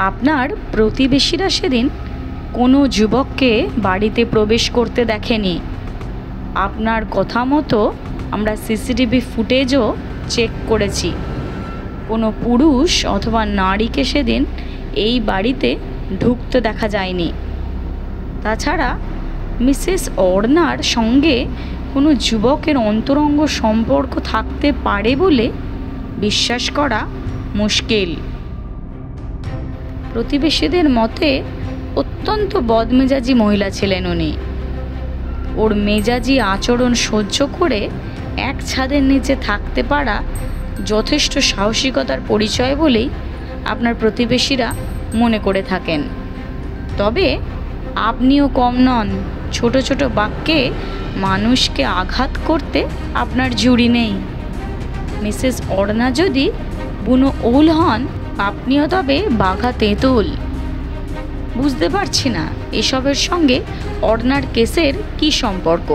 আপনার প্রতিবেশীরা সেদিন কোনো যুবককে বাড়িতে প্রবেশ করতে দেখেনি। আপনার কথা মতো আমরা সিসিটিভি ফুটেজও চেক করেছি। কোনো পুরুষ অথবা নারীকে সেদিন এই বাড়িতে ঢুকতে দেখা যায়নি। তাছাড়া মিসেস অর্ণার সঙ্গে কোনো যুবকের অন্তরঙ্গ সম্পর্ক থাকতে পারে বলে বিশ্বাস করা মুশকিল। প্রতিবেশীদের মতে অত্যন্ত বদমেজাজি মহিলা ছিলেন উনি। ওর মেজাজি আচরণ সহ্য করে এক ছাদের নিচে থাকতে পারা যথেষ্ট সাহসিকতার পরিচয় বলেই আপনার প্রতিবেশীরা মনে করে থাকেন। তবে আপনিও কম নন। ছোট ছোট বাক্যে মানুষকে আঘাত করতে আপনার জুড়ি নেই। মিসেস অর্ণা যদি বুনো ওল হন, আপনিও তবে বাঘা তেঁতুল। বুঝতে পারছি না এসবের সঙ্গে অর্ণার কেসের কি সম্পর্ক।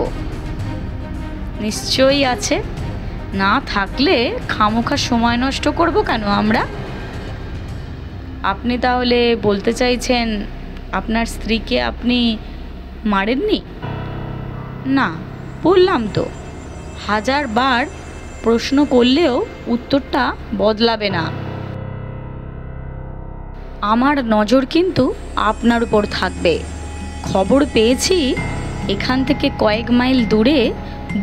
নিশ্চয়ই আছে, না থাকলে খামোখা সময় নষ্ট করব কেন আমরা? আপনি তাহলে বলতে চাইছেন আপনার স্ত্রীকে আপনি মারেননি? না, বললাম তো, 1000 বার প্রশ্ন করলেও উত্তরটা বদলাবে না। আমার নজর কিন্তু আপনার উপর থাকবে। খবর পেয়েছি এখান থেকে কয়েক মাইল দূরে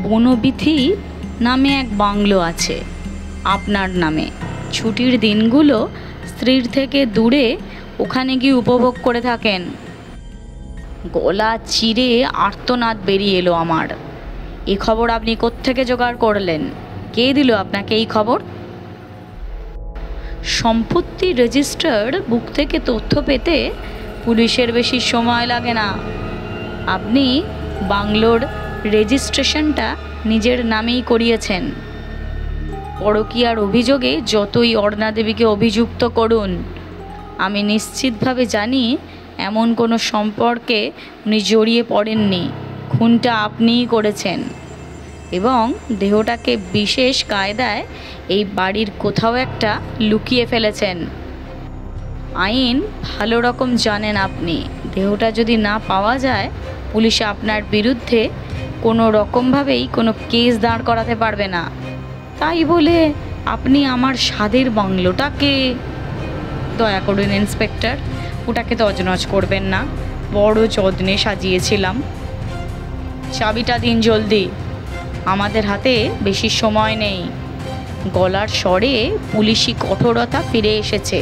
বনবিথি নামে এক বাংলো আছে আপনার নামে। ছুটির দিনগুলো স্ত্রীর থেকে দূরে ওখানে গিয়ে উপভোগ করে থাকেন। গলা চিরে আর্তনাদ বেরিয়ে এলো আমার। এই খবর আপনি কোত্থেকে জোগাড় করলেন? কে দিল আপনাকে এই খবর? সম্পত্তি রেজিস্টার বুক থেকে তথ্য পেতে পুলিশের বেশি সময় লাগে না। আপনি বাংলোর রেজিস্ট্রেশনটা নিজের নামেই করিয়েছেন। পরকীয়ার অভিযোগে যতই অর্ণা দেবীকে অভিযুক্ত করুন, আমি নিশ্চিতভাবে জানি এমন কোনো সম্পর্কে উনি জড়িয়ে পড়েননি। খুনটা আপনিই করেছেন এবং দেহটাকে বিশেষ কায়দায় এই বাড়ির কোথাও একটা লুকিয়ে ফেলেছেন। আইন ভালো রকম জানেন আপনি। দেহটা যদি না পাওয়া যায়, পুলিশ আপনার বিরুদ্ধে কোনো রকমভাবেই কোনো কেস দাঁড় করাতে পারবে না। তাই বলে আপনি আমার স্বাদের বাংলোটাকে... দয়া করুন ইন্সপেক্টর, ওটাকে তছনছ করবেন না। বড় যত্নে সাজিয়েছিলাম। চাবিটা দিন জলদি, আমাদের হাতে বেশি সময় নেই। গলার স্বরে পুলিশি কঠোরতা ফিরে এসেছে।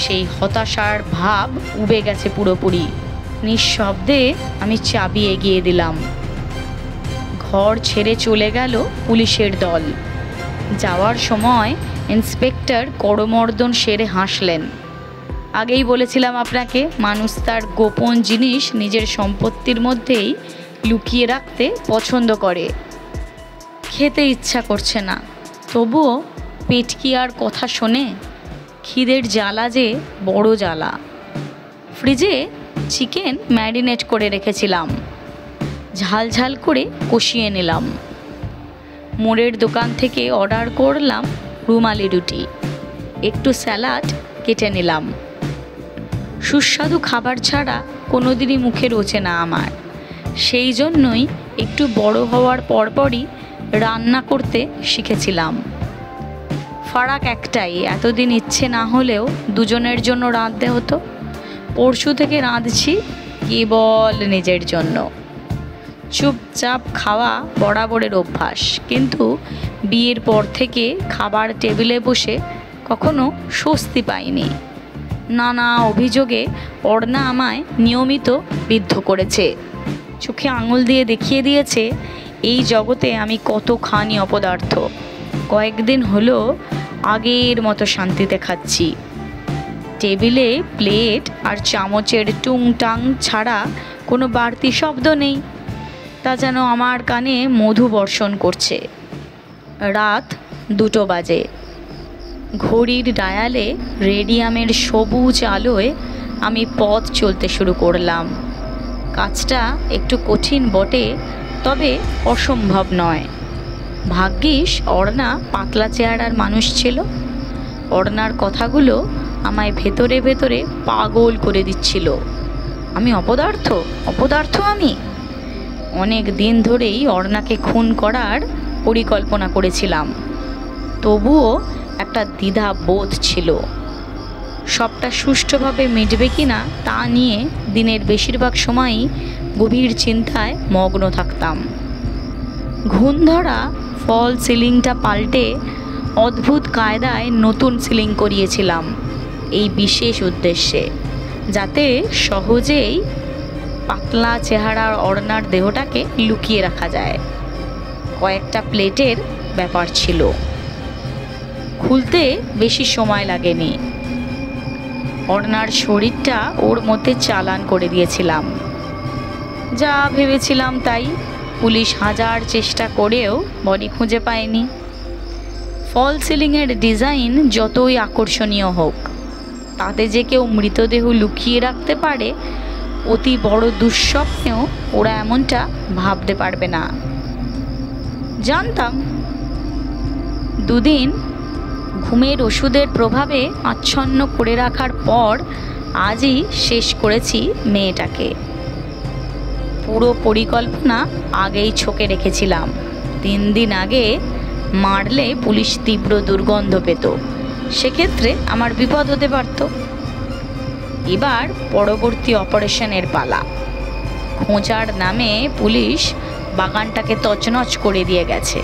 সেই হতাশার ভাব উবে গেছে পুরোপুরি। নিঃশব্দে আমি চাবি এগিয়ে দিলাম। ঘর ছেড়ে চলে গেল পুলিশের দল। যাওয়ার সময় ইন্সপেক্টর করমর্দন সেরে হাসলেন। আগেই বলেছিলাম আপনাকে, মানুষ তার গোপন জিনিস নিজের সম্পত্তির মধ্যেই লুকিয়ে রাখতে পছন্দ করে। খেতে ইচ্ছা করছে না, তবুও পেট কি আর কথা শোনে? খিদের জ্বালা যে বড় জ্বালা। ফ্রিজে চিকেন ম্যারিনেট করে রেখেছিলাম, ঝাল ঝাল করে কষিয়ে নিলাম। মোড়ের দোকান থেকে অর্ডার করলাম রুমালি রুটি, একটু স্যালাড কেটে নিলাম। সুস্বাদু খাবার ছাড়া কোনোদিনই মুখে রোচে না আমার। সেই জন্যই একটু বড় হওয়ার পরপরই রান্না করতে শিখেছিলাম। ফারাক একটাই, এতদিন ইচ্ছে না হলেও দুজনের জন্য রাঁধতে হতো। পরশু থেকে রাঁধছি কেবল নিজের জন্য। চুপচাপ খাওয়া বরাবরের অভ্যাস, কিন্তু বিয়ের পর থেকে খাবার টেবিলে বসে কখনো স্বস্তি পাইনি। নানা অভিযোগে অর্ণা আমায় নিয়মিত বিদ্ধ করেছে। চোখে আঙুল দিয়ে দেখিয়ে দিয়েছে এই জগতে আমি কতখানি অপদার্থ। কয়েকদিন হলো আগের মতো শান্তিতে খাচ্ছি। টেবিলে প্লেট আর চামচের টুংটাং ছাড়া কোনো বাড়তি শব্দ নেই। তা যেন আমার কানে মধু বর্ষণ করছে। রাত 2টো বাজে। ঘড়ির ডায়ালে রেডিয়ামের সবুজ আলোয় আমি পথ চলতে শুরু করলাম। কাজটা একটু কঠিন বটে, তবে অসম্ভব নয়। ভাগ্যিস অর্ণা পাতলা চেহারার মানুষ ছিল। অর্ণার কথাগুলো আমায় ভেতরে ভেতরে পাগল করে দিচ্ছিল। আমি অপদার্থ, অপদার্থ আমি। অনেক দিন ধরেই অর্ণাকে খুন করার পরিকল্পনা করেছিলাম, তবুও একটা দ্বিধা বোধ ছিল। সবটা সুষ্ঠুভাবে মিটবে কি না তা নিয়ে দিনের বেশিরভাগ সময়ই গভীর চিন্তায় মগ্ন থাকতাম। ঘুণ ধরা ফল সিলিংটা পাল্টে অদ্ভুত কায়দায় নতুন সিলিং করিয়েছিলাম এই বিশেষ উদ্দেশ্যে, যাতে সহজেই পাতলা চেহারার অর্ণার দেহটাকে লুকিয়ে রাখা যায়। কয়েকটা প্লেটের ব্যাপার ছিল, খুলতে বেশি সময় লাগেনি। অর্ণার শরীরটা ওর মধ্যে চালান করে দিয়েছিলাম। যা ভেবেছিলাম তাই, পুলিশ হাজার চেষ্টা করেও বডি খুঁজে পায়নি। ফল সিলিংয়ের ডিজাইন যতই আকর্ষণীয় হোক, তাতে যে কেউ মৃতদেহ লুকিয়ে রাখতে পারে, অতি বড় দুঃস্বপ্নেও ওরা এমনটা ভাবতে পারবে না। জানতাম। দুদিন ঘুমের ওষুধের প্রভাবে আচ্ছন্ন করে রাখার পর আজই শেষ করেছি মেয়েটাকে। পুরো পরিকল্পনা আগেই ছকে রেখেছিলাম। 3 দিন আগে মারলে পুলিশ তীব্র দুর্গন্ধ পেত, সেক্ষেত্রে আমার বিপদ হতে পারত। এবার পরবর্তী অপারেশনের পালা। খোঁজার নামে পুলিশ বাগানটাকে তছনছ করে দিয়ে গেছে।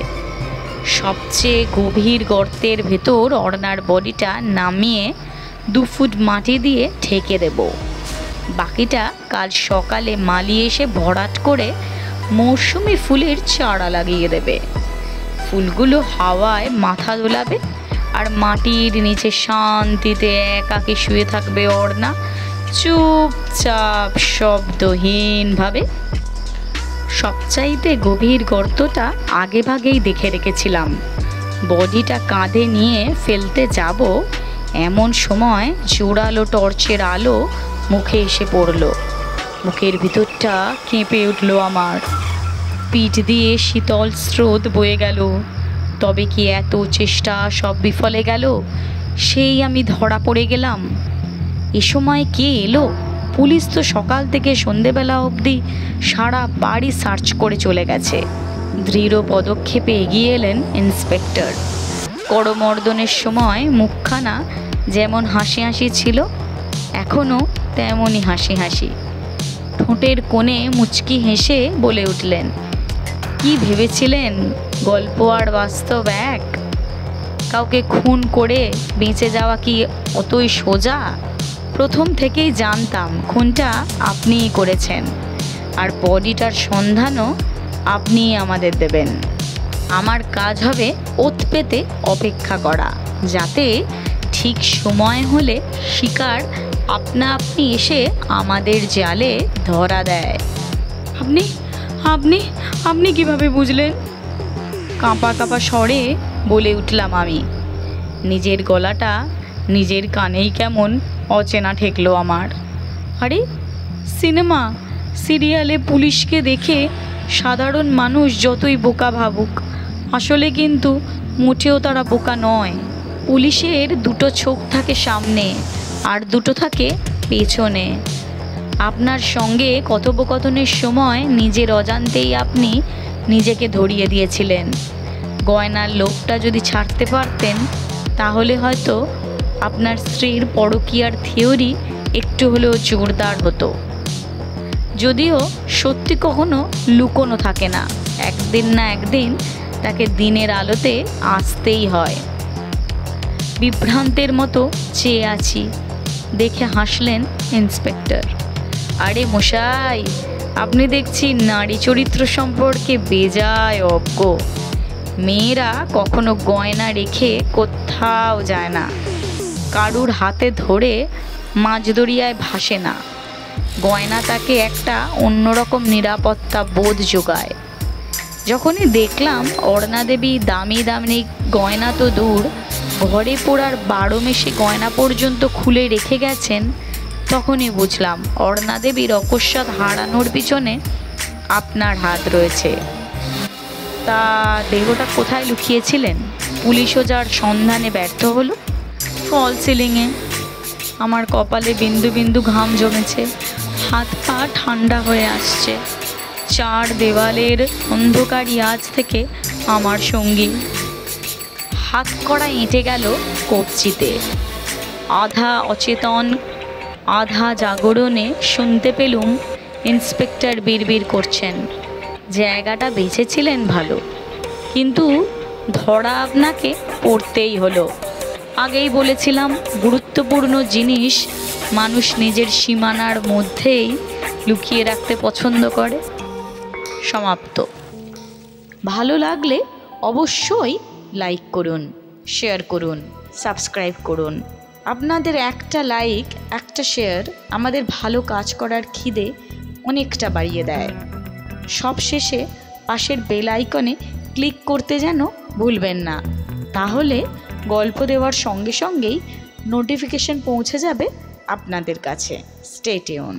সবচেয়ে গভীর গর্তের ভেতর অর্ণার বডিটা নামিয়ে 2 ফুট মাটি দিয়ে ঢেকে দেব। বাকিটা কাল সকালে মালি এসে ভরাট করে মৌসুমি ফুলের চারা লাগিয়ে দেবে। ফুলগুলো হাওয়ায় মাথা দোলাবে, আর মাটির নিচে শান্তিতে একাকী শুয়ে থাকবে অর্ণা, চুপচাপ শব্দহীনভাবে। সবচাইতে গভীর গর্তটা আগে ভাগেই দেখে রেখেছিলাম। বডিটা কাঁধে নিয়ে ফেলতে যাব, এমন সময় জোরালো টর্চের আলো মুখে এসে পড়ল। মুখের ভিতরটা কেঁপে উঠল আমার। পিঠ দিয়ে শীতল স্রোত বয়ে গেল। তবে কি এত চেষ্টা সব বিফলে গেল? সেই আমি ধরা পড়ে গেলাম। এ সময় কে এলো? পুলিশ তো সকাল থেকে সন্ধেবেলা অবধি সারা বাড়ি সার্চ করে চলে গেছে। দৃঢ় পদক্ষেপে এগিয়ে এলেন ইন্সপেক্টর। করমর্দনের সময় মুখখানা যেমন হাসি হাসি ছিল, এখনও তেমনই হাসি হাসি। ঠোঁটের কোণে মুচকি হেসে বলে উঠলেন, কি ভেবেছিলেন গল্প আর বাস্তব এক? কাউকে খুন করে বেঁচে যাওয়া কি অতই সোজা? প্রথম থেকেই জানতাম খুনটা আপনিই করেছেন, আর বডিটার সন্ধানও আপনিই আমাদের দেবেন। আমার কাজ হবে ওত পেতে অপেক্ষা করা, যাতে ঠিক সময় হলে শিকার আপনা আপনি এসে আমাদের জালে ধরা দেয়। আপনি আপনি আপনি কিভাবে বুঝলেন? কাঁপা কাঁপা স্বরে বলে উঠলাম আমি। নিজের গলাটা নিজের কানেই কেমন অচেনা ঠেকলো আমার। আরে, সিনেমা সিরিয়ালে পুলিশকে দেখে সাধারণ মানুষ যতই বোকা ভাবুক, আসলে কিন্তু মোটেও তারা বোকা নয়। পুলিশের 2টো চোখ থাকে সামনে আর 2টো থাকে পেছনে। আপনার সঙ্গে কথোপকথনের সময় নিজের অজান্তেই আপনি নিজেকে ধরিয়ে দিয়েছিলেন। গয়নার লোকটা যদি ছাড়তে পারতেন, তাহলে হয়তো আপনার স্ত্রীর পরকীয়ার থিওরি একটু হলেও জোরদার হতো। যদিও সত্যি কখনো লুকোনো থাকে না, একদিন না একদিন তাকে দিনের আলোতে আসতেই হয়। বিভ্রান্তের মতো চেয়ে আছি দেখে হাসলেন ইন্সপেক্টর। আরে মশাই, আপনি দেখছি নারী চরিত্র সম্পর্কে বেজায় অজ্ঞ। মেয়েরা কখনো গয়না রেখে কোথাও যায় না, কারুর হাতে ধরে মাঝ দরিয়ায় ভাসে না। গয়না তাকে একটা অন্যরকম নিরাপত্তা বোধ যোগায়। যখনই দেখলাম অর্ণা দেবী দামি দামি গয়না তো দূর, ঘরে পড়ার 12 মেশে গয়না পর্যন্ত খুলে রেখে গেছেন, তখনই বুঝলাম অর্ণা দেবীর অকস্মাৎ হারানোর পিছনে আপনার হাত রয়েছে। তা দেহটা কোথায় লুকিয়েছিলেন? পুলিশও যার সন্ধানে ব্যর্থ হলো, ফল সিলিংয়ে। আমার কপালে বিন্দু বিন্দু ঘাম জমেছে, হাত পা ঠান্ডা হয়ে আসছে। চার দেওয়ালের অন্ধকারই আজ থেকে আমার সঙ্গী। হাত কড়া এঁটে গেল কবজিতে। আধা অচেতন আধা জাগরণে শুনতে পেলুম ইন্সপেক্টর বিড়বিড় করছেন, জায়গাটা বেঁচেছিলেন ভালো, কিন্তু ধরা আপনাকে পড়তেই হলো। আগেই বলেছিলাম গুরুত্বপূর্ণ জিনিস মানুষ নিজের সীমানার মধ্যেই লুকিয়ে রাখতে পছন্দ করে। সমাপ্ত। ভালো লাগলে অবশ্যই লাইক করুন, শেয়ার করুন, সাবস্ক্রাইব করুন। আপনাদের একটা লাইক, একটা শেয়ার আমাদের ভালো কাজ করার খিদে অনেকটা বাড়িয়ে দেয়। সব শেষে পাশের বেল আইকনে ক্লিক করতে যেন ভুলবেন না, তাহলে গল্প দেওয়ার সঙ্গে সঙ্গেই নোটিফিকেশন পৌঁছে যাবে আপনাদের কাছে। Stay tune.